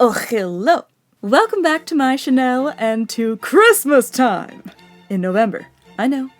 Oh, hello! Welcome back to my Chanel and to Christmas time! In November. I know.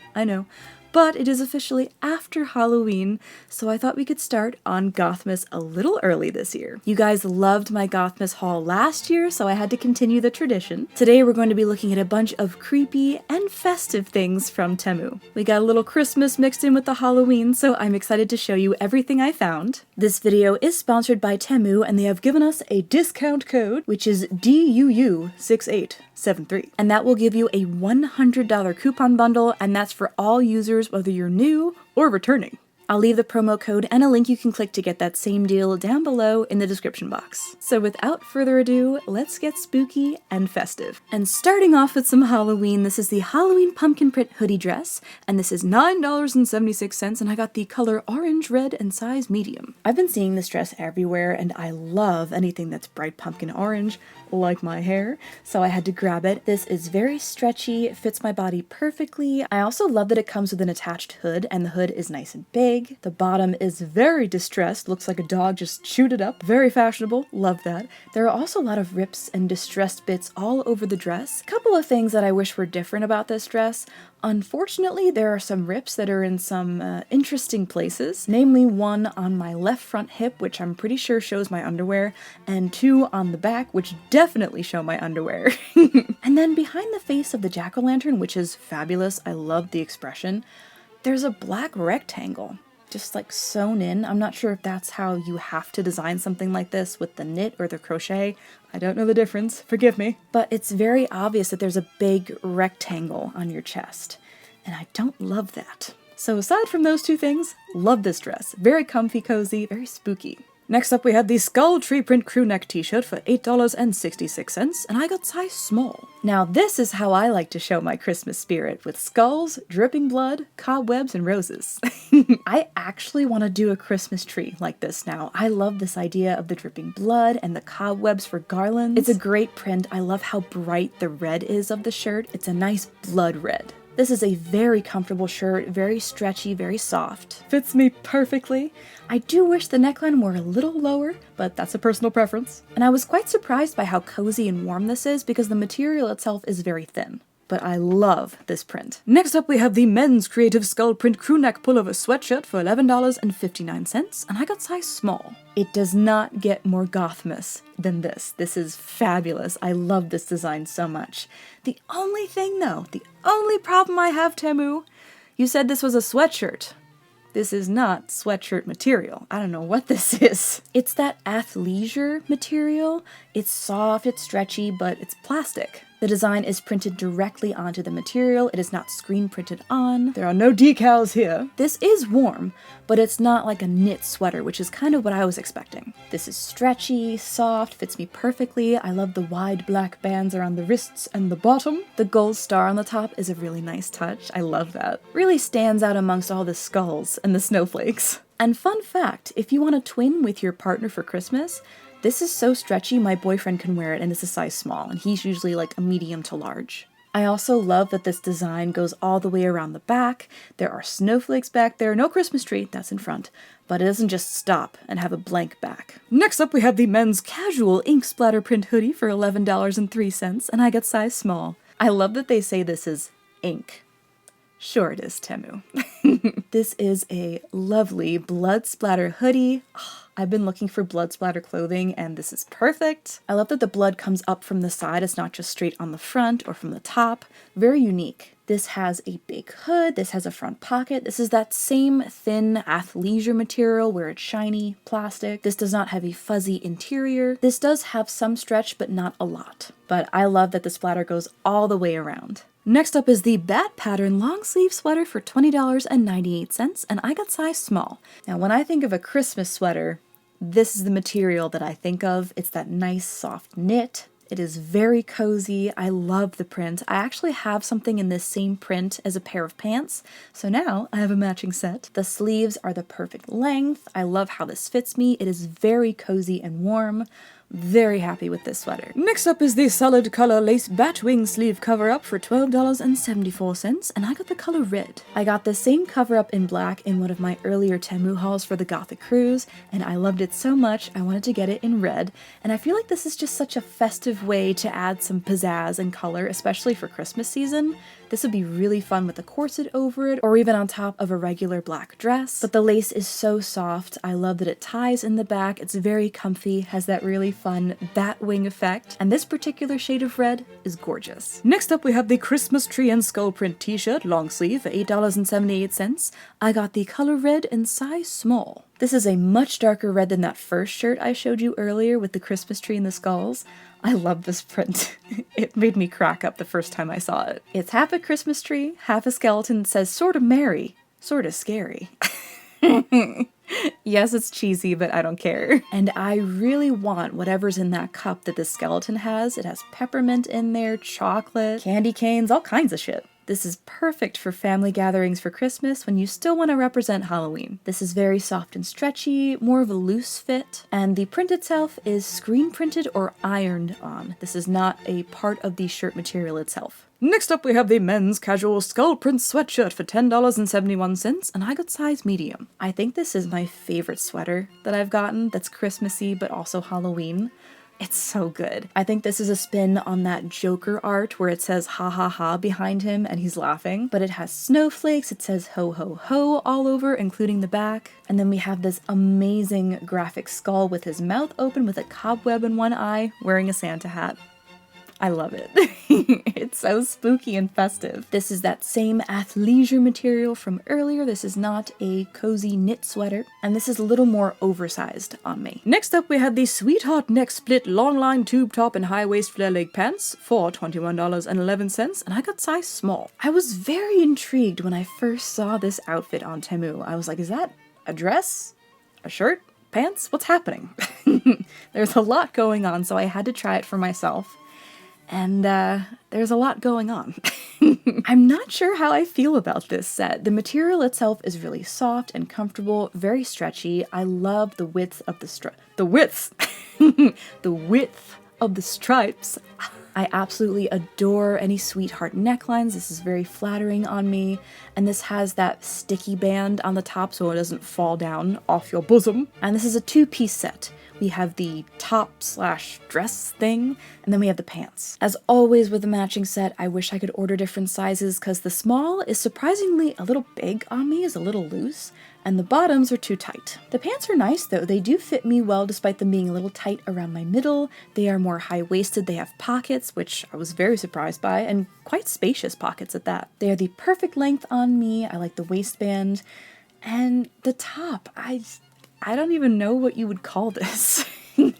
But it is officially after Halloween, so I thought we could start on Gothmas a little early this year. You guys loved my Gothmas haul last year, so I had to continue the tradition. Today we're going to be looking at a bunch of creepy and festive things from Temu. We got a little Christmas mixed in with the Halloween, so I'm excited to show you everything I found. This video is sponsored by Temu, and they have given us a discount code, which is DUU6873. And that will give you a $100 coupon bundle, and that's for all users whether you're new or returning. I'll leave the promo code and a link you can click to get that same deal down below in the description box. So without further ado, let's get spooky and festive. And starting off with some Halloween, this is the Halloween pumpkin print hoodie dress, and this is $9.76, and I got the color orange, red, and size medium. I've been seeing this dress everywhere, and I love anything that's bright pumpkin orange, like my hair, so I had to grab it. This is very stretchy, it fits my body perfectly. I also love that it comes with an attached hood, and the hood is nice and big. The bottom is very distressed, looks like a dog just chewed it up. Very fashionable, love that. There are also a lot of rips and distressed bits all over the dress. A couple of things that I wish were different about this dress. Unfortunately, there are some rips that are in some interesting places, namely one on my left front hip, which I'm pretty sure shows my underwear, and two on the back, which definitely show my underwear. And then behind the face of the jack-o'-lantern, which is fabulous, I love the expression, there's a black rectangle. Just like sewn in. I'm not sure if that's how you have to design something like this with the knit or the crochet. I don't know the difference, forgive me. But it's very obvious that there's a big rectangle on your chest, and I don't love that. So aside from those two things, love this dress. Very comfy, cozy, very spooky. Next up we had the Skull Tree Print crew neck t-shirt for $8.66, and I got size small. Now this is how I like to show my Christmas spirit, with skulls, dripping blood, cobwebs, and roses. I actually want to do a Christmas tree like this now. I love this idea of the dripping blood and the cobwebs for garlands. It's a great print. I love how bright the red is of the shirt. It's a nice blood red. This is a very comfortable shirt, very stretchy, very soft. Fits me perfectly. I do wish the neckline were a little lower, but that's a personal preference. And I was quite surprised by how cozy and warm this is because the material itself is very thin. But I love this print. Next up we have the men's creative skull print crew neck pullover sweatshirt for $11.59, and I got size small. It does not get more Gothmas than this. This is fabulous. I love this design so much. The only thing though, the only problem I have, Temu, you said this was a sweatshirt. This is not sweatshirt material. I don't know what this is. It's that athleisure material. It's soft, it's stretchy, but it's plastic. The design is printed directly onto the material. It is not screen printed on. There are no decals here. This is warm, but it's not like a knit sweater, which is kind of what I was expecting. This is stretchy, soft, fits me perfectly. I love the wide black bands around the wrists and the bottom. The gold star on the top is a really nice touch. I love that. Really stands out amongst all the skulls and the snowflakes. And fun fact, if you want to twin with your partner for Christmas, this is so stretchy my boyfriend can wear it, and it's a size small, and he's usually like a medium to large. I also love that this design goes all the way around the back. There are snowflakes back there, no Christmas tree, that's in front, but it doesn't just stop and have a blank back. Next up we have the men's casual ink splatter print hoodie for $11.03, and I got size small. I love that they say this is ink. Sure it is, Temu. This is a lovely blood splatter hoodie. I've been looking for blood splatter clothing, and this is perfect. I love that the blood comes up from the side. It's not just straight on the front or from the top. Very unique. This has a big hood. This has a front pocket. This is that same thin athleisure material where it's shiny, plastic. This does not have a fuzzy interior. This does have some stretch, but not a lot. But I love that the splatter goes all the way around. Next up is the bat pattern long sleeve sweater for $20.98, and I got size small. Now when I think of a Christmas sweater, this is the material that I think of. It's that nice soft knit. It is very cozy. I love the print. I actually have something in this same print as a pair of pants, so now I have a matching set. The sleeves are the perfect length. I love how this fits me. It is very cozy and warm. Very happy with this sweater. Next up is the solid color lace batwing sleeve cover up for $12.74, and I got the color red. I got the same cover up in black in one of my earlier Temu hauls for the Gothic cruise, and I loved it so much I wanted to get it in red, and I feel like this is just such a festive way to add some pizzazz and color, especially for Christmas season. This would be really fun with a corset over it, or even on top of a regular black dress. But the lace is so soft. I love that it ties in the back. It's very comfy, has that really fun bat wing effect, and this particular shade of red is gorgeous. Next up we have the Christmas tree and skull print t-shirt, long sleeve, for $8.78. I got the color red in size small. This is a much darker red than that first shirt I showed you earlier with the Christmas tree and the skulls. I love this print. It made me crack up the first time I saw it. It's half a Christmas tree, half a skeleton that says sorta merry, sorta scary. Yes, it's cheesy, but I don't care. And I really want whatever's in that cup that this skeleton has. It has peppermint in there, chocolate, candy canes, all kinds of shit. This is perfect for family gatherings for Christmas when you still want to represent Halloween. This is very soft and stretchy, more of a loose fit, and the print itself is screen printed or ironed on. This is not a part of the shirt material itself. Next up we have the men's casual skull print sweatshirt for $10.71, and I got size medium. I think this is my favorite sweater that I've gotten that's Christmassy but also Halloween. It's so good. I think this is a spin on that Joker art where it says ha ha ha behind him and he's laughing, but it has snowflakes, it says ho ho ho all over, including the back. And then we have this amazing graphic skull with his mouth open with a cobweb in one eye, wearing a Santa hat. I love it. It's so spooky and festive. This is that same athleisure material from earlier. This is not a cozy knit sweater, and this is a little more oversized on me. Next up we have the Sweetheart neck split long line tube top and high waist flare leg pants for $21.11, and I got size small. I was very intrigued when I first saw this outfit on Temu. I was like, is that a dress? A shirt? Pants? What's happening? There's a lot going on, so I had to try it for myself. And there's a lot going on. I'm not sure how I feel about this set. The material itself is really soft and comfortable, very stretchy. I love the width of the width of the stripes. I absolutely adore any Sweetheart necklines. This is very flattering on me. And this has that sticky band on the top so it doesn't fall down off your bosom. And this is a two-piece set. We have the top/dress thing, and then we have the pants. As always with the matching set, I wish I could order different sizes because the small is surprisingly a little big on me, is a little loose, and the bottoms are too tight. The pants are nice though. They do fit me well despite them being a little tight around my middle. They are more high-waisted. They have pockets, which I was very surprised by, and quite spacious pockets at that. They are the perfect length on me. I like the waistband. And the top, I don't even know what you would call this.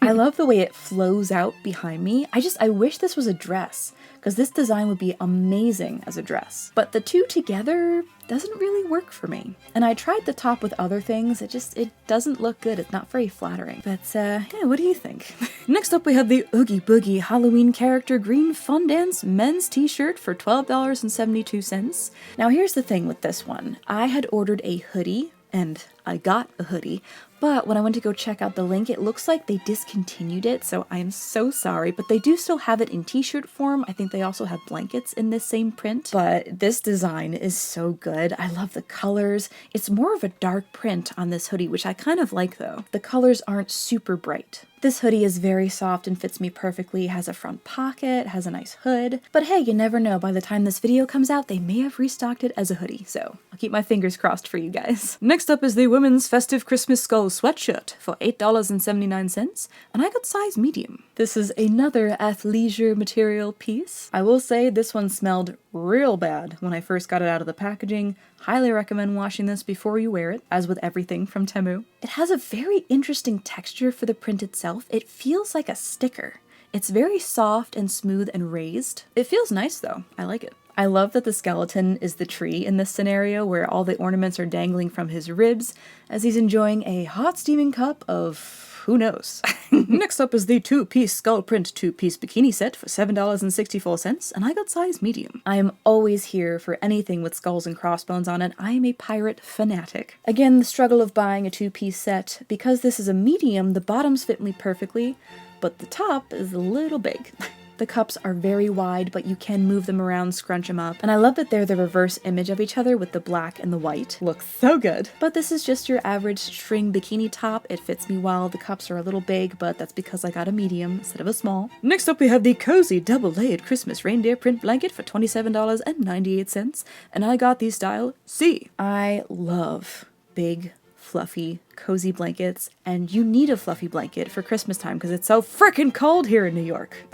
I love the way it flows out behind me. I wish this was a dress, because this design would be amazing as a dress. But the two together doesn't really work for me. And I tried the top with other things, it doesn't look good. It's not very flattering. But yeah, what do you think? Next up we have the Oogie Boogie Halloween character green fun dance men's t-shirt for $12.72. Now here's the thing with this one. I had ordered a hoodie, and I got a hoodie, but when I went to go check out the link, it looks like they discontinued it, so I am so sorry, but they do still have it in t-shirt form. I think they also have blankets in this same print, but this design is so good. I love the colors. It's more of a dark print on this hoodie, which I kind of like though. The colors aren't super bright. This hoodie is very soft and fits me perfectly, has a front pocket, has a nice hood, but hey, you never know, by the time this video comes out, they may have restocked it as a hoodie, so I'll keep my fingers crossed for you guys. Next up is the women's festive Christmas skull sweatshirt for $8.79, and I got size medium. This is another athleisure material piece. I will say this one smelled real bad when I first got it out of the packaging. Highly recommend washing this before you wear it, as with everything from Temu. It has a very interesting texture for the print itself. It feels like a sticker. It's very soft and smooth and raised. It feels nice though. I like it. I love that the skeleton is the tree in this scenario where all the ornaments are dangling from his ribs as he's enjoying a hot steaming cup of who knows. Next up is the two-piece skull print two-piece bikini set for $7.64, and I got size medium. I am always here for anything with skulls and crossbones on it. I am a pirate fanatic. Again, the struggle of buying a two-piece set. Because this is a medium, the bottoms fit me perfectly, but the top is a little big. The cups are very wide, but you can move them around, scrunch them up. And I love that they're the reverse image of each other with the black and the white. Looks so good. But this is just your average string bikini top. It fits me well. The cups are a little big, but that's because I got a medium instead of a small. Next up, we have the cozy double-layered Christmas reindeer print blanket for $27.98. And I got the style C. I love big, fluffy, cozy blankets, and you need a fluffy blanket for Christmas time because it's so freaking cold here in New York.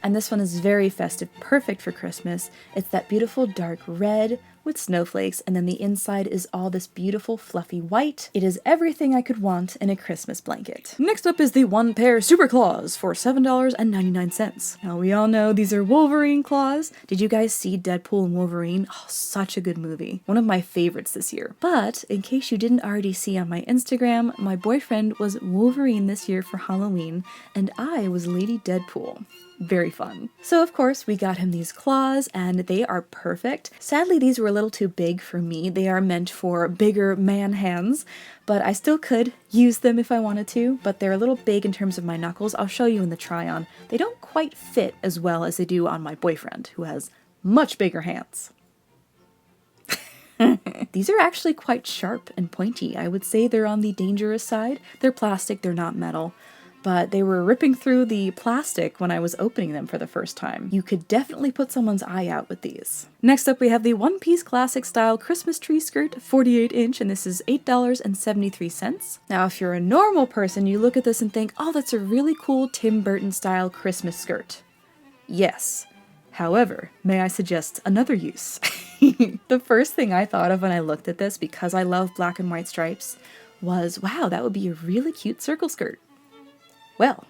And this one is very festive, perfect for Christmas. It's that beautiful dark red with snowflakes, and then the inside is all this beautiful fluffy white. It is everything I could want in a Christmas blanket. Next up is the one pair super claws for $7.99. Now we all know these are Wolverine claws. Did you guys see Deadpool and Wolverine? Oh, such a good movie. One of my favorites this year. But in case you didn't already see on my Instagram, my boyfriend was Wolverine this year for Halloween, and I was Lady Deadpool. Very fun. So of course we got him these claws, and they are perfect. Sadly, these were a little too big for me. They are meant for bigger man hands, but I still could use them if I wanted to, but they're a little big in terms of my knuckles. I'll show you in the try-on. They don't quite fit as well as they do on my boyfriend, who has much bigger hands. These are actually quite sharp and pointy. I would say they're on the dangerous side. They're plastic, they're not metal. But they were ripping through the plastic when I was opening them for the first time. You could definitely put someone's eye out with these. Next up, we have the one-piece classic style Christmas tree skirt, 48-inch, and this is $8.73. Now, if you're a normal person, you look at this and think, oh, that's a really cool Tim Burton style Christmas skirt. Yes. However, may I suggest another use? The first thing I thought of when I looked at this, because I love black and white stripes, was, wow, that would be a really cute circle skirt. Well,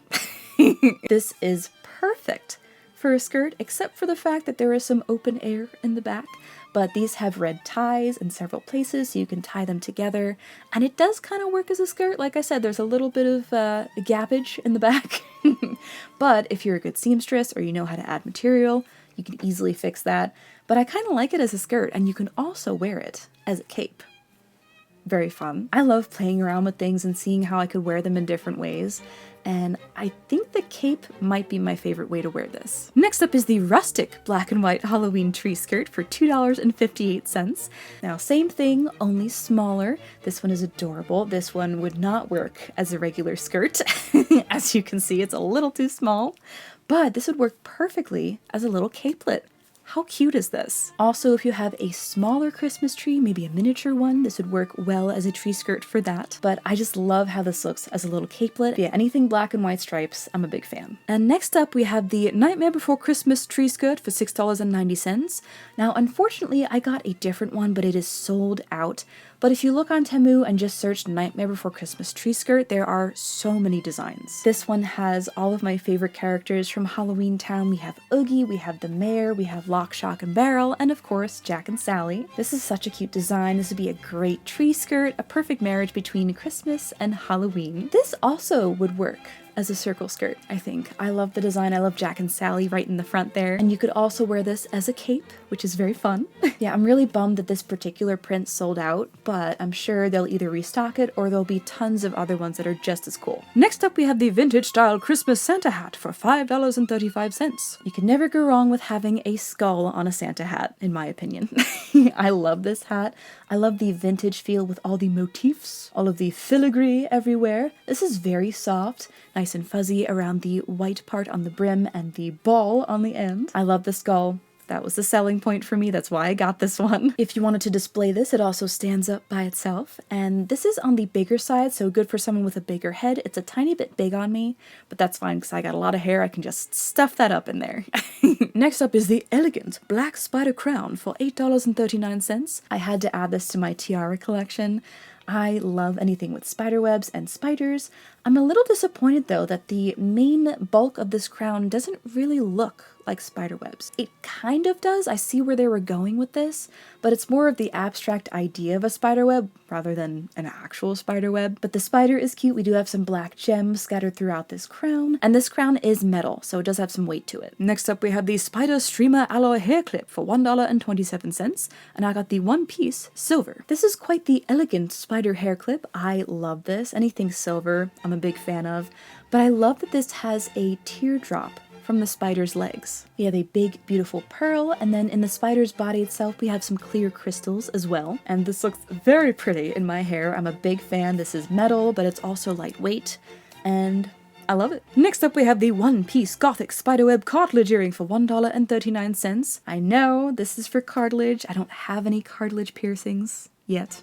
this is perfect for a skirt, except for the fact that there is some open air in the back, but these have red ties in several places, so you can tie them together, and it does kind of work as a skirt. Like I said, there's a little bit of gappage in the back, but if you're a good seamstress or you know how to add material, you can easily fix that. But I kind of like it as a skirt, and you can also wear it as a cape. Very fun. I love playing around with things and seeing how I could wear them in different ways, and I think the cape might be my favorite way to wear this. Next up is the Rustic black and white Halloween tree skirt for $2.58. Now, same thing, only smaller. This one is adorable. This one would not work as a regular skirt. As you can see, it's a little too small, but this would work perfectly as a little capelet. How cute is this? Also, if you have a smaller Christmas tree, maybe a miniature one, this would work well as a tree skirt for that. But I just love how this looks as a little capelet. Yeah, anything black and white stripes, I'm a big fan. And next up, we have the Nightmare Before Christmas tree skirt for $6.90. Now, unfortunately, I got a different one, but it is sold out. But if you look on Temu and just search Nightmare Before Christmas tree skirt, there are so many designs. This one has all of my favorite characters from Halloween Town. We have Oogie, we have the Mayor, we have Lock, Shock, and Barrel, and of course, Jack and Sally. This is such a cute design. This would be a great tree skirt, a perfect marriage between Christmas and Halloween. This also would work as a circle skirt, I think. I love the design. I love Jack and Sally right in the front there. And you could also wear this as a cape, which is very fun. Yeah, I'm really bummed that this particular print sold out, but I'm sure they'll either restock it or there'll be tons of other ones that are just as cool. Next up, we have the vintage style Christmas Santa hat for $5.35. You can never go wrong with having a skull on a Santa hat, in my opinion. I love this hat. I love the vintage feel with all the motifs, all of the filigree everywhere. This is very soft, nice and fuzzy around the white part on the brim and the ball on the end. I love the skull. That was the selling point for me. That's why I got this one. If you wanted to display this, it also stands up by itself. And this is on the bigger side, so good for someone with a bigger head. It's a tiny bit big on me, but that's fine because I got a lot of hair. I can just stuff that up in there. Next up is the elegant black spider crown for $8.39. I had to add this to my tiara collection. I love anything with spider webs and spiders. I'm a little disappointed though that the main bulk of this crown doesn't really look like spider webs. It kind of does. I see where they were going with this, but it's more of the abstract idea of a spider web rather than an actual spider web. But the spider is cute. We do have some black gems scattered throughout this crown, and this crown is metal, so it does have some weight to it. Next up, we have the Spider Streamer Alloy Hair Clip for $1.27, and I got the one-piece silver. This is quite the elegant spider hair clip. I love this. Anything silver, I'm I'm a big fan of, but I love that this has a teardrop from the spider's legs. We have a big, beautiful pearl, and then in the spider's body itself, we have some clear crystals as well. And this looks very pretty in my hair. I'm a big fan. This is metal, but it's also lightweight, and I love it. Next up, we have the one-piece Gothic spiderweb cartilage earring for $1.39. I know, this is for cartilage. I don't have any cartilage piercings yet.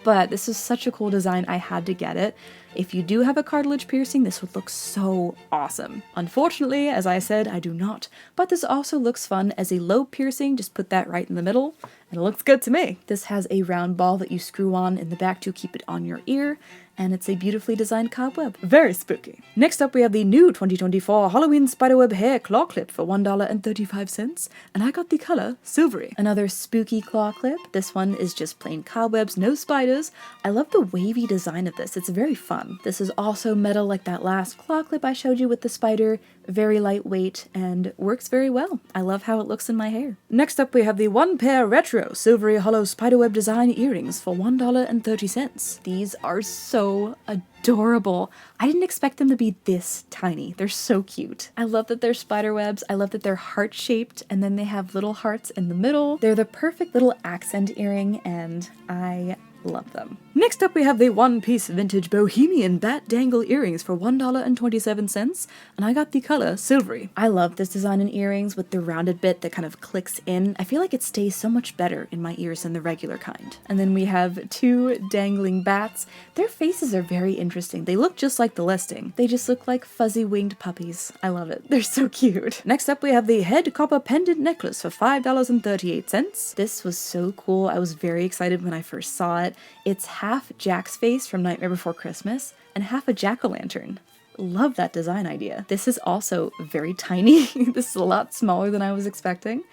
But this is such a cool design, I had to get it. If you do have a cartilage piercing, this would look so awesome. Unfortunately, as I said, I do not, but this also looks fun as a lobe piercing. Just put that right in the middle, and it looks good to me. This has a round ball that you screw on in the back to keep it on your ear, and it's a beautifully designed cobweb. Very spooky. Next up, we have the new 2024 Halloween spiderweb hair claw clip for $1.35, and I got the color Silvery. Another spooky claw clip. This one is just plain cobwebs, no spiders. I love the wavy design of this. It's very fun. This is also metal like that last claw clip I showed you with the spider. Very lightweight and works very well. I love how it looks in my hair. Next up, we have the one pair retro silvery hollow spiderweb design earrings for $1.30. These are so adorable. I didn't expect them to be this tiny. They're so cute. I love that they're spiderwebs. I love that they're heart-shaped, and then they have little hearts in the middle. They're the perfect little accent earring, and I love them. Next up, we have the one-piece vintage bohemian bat dangle earrings for $1.27, and I got the color Silvery. I love this design in earrings with the rounded bit that kind of clicks in. I feel like it stays so much better in my ears than the regular kind. And then we have two dangling bats. Their faces are very interesting. They look just like the listing. They just look like fuzzy winged puppies. I love it. They're so cute. Next up, we have the head copper pendant necklace for $5.38. This was so cool. I was very excited when I first saw it. It's half Jack's face from Nightmare Before Christmas and half a jack-o'-lantern. Love that design idea. This is also very tiny. This is a lot smaller than I was expecting.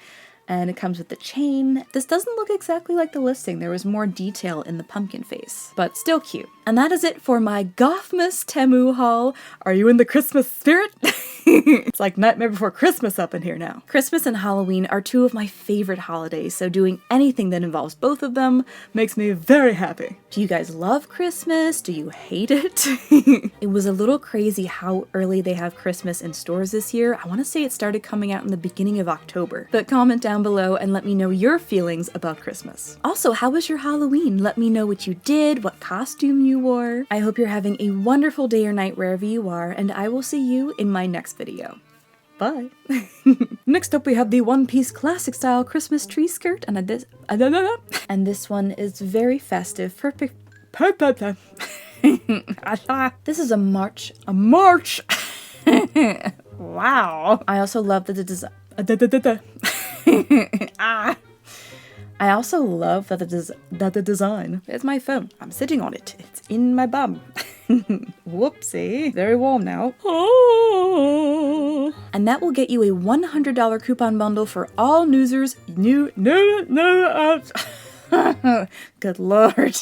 And it comes with the chain. This doesn't look exactly like the listing. There was more detail in the pumpkin face, but still cute. And that is it for my Gothmas Temu haul. Are you in the Christmas spirit? It's like Nightmare Before Christmas up in here now. Christmas and Halloween are two of my favorite holidays, so doing anything that involves both of them makes me very happy. Do you guys love Christmas? Do you hate it? It was a little crazy how early they have Christmas in stores this year. I want to say it started coming out in the beginning of October. But comment down below and let me know your feelings about Christmas. Also, how was your Halloween? Let me know what you did, what costume you wore. I hope you're having a wonderful day or night wherever you are, and I will see you in my next video. Bye. Next up, we have the one-piece classic style Christmas tree skirt, and this one is very festive. Perfect. This is a march. Wow. I also love that the design. I also love that the design. There's my phone. I'm sitting on it. It's in my bum. Whoopsie. Very warm now. Oh. And that will get you a $100 coupon bundle for all users. Good Lord.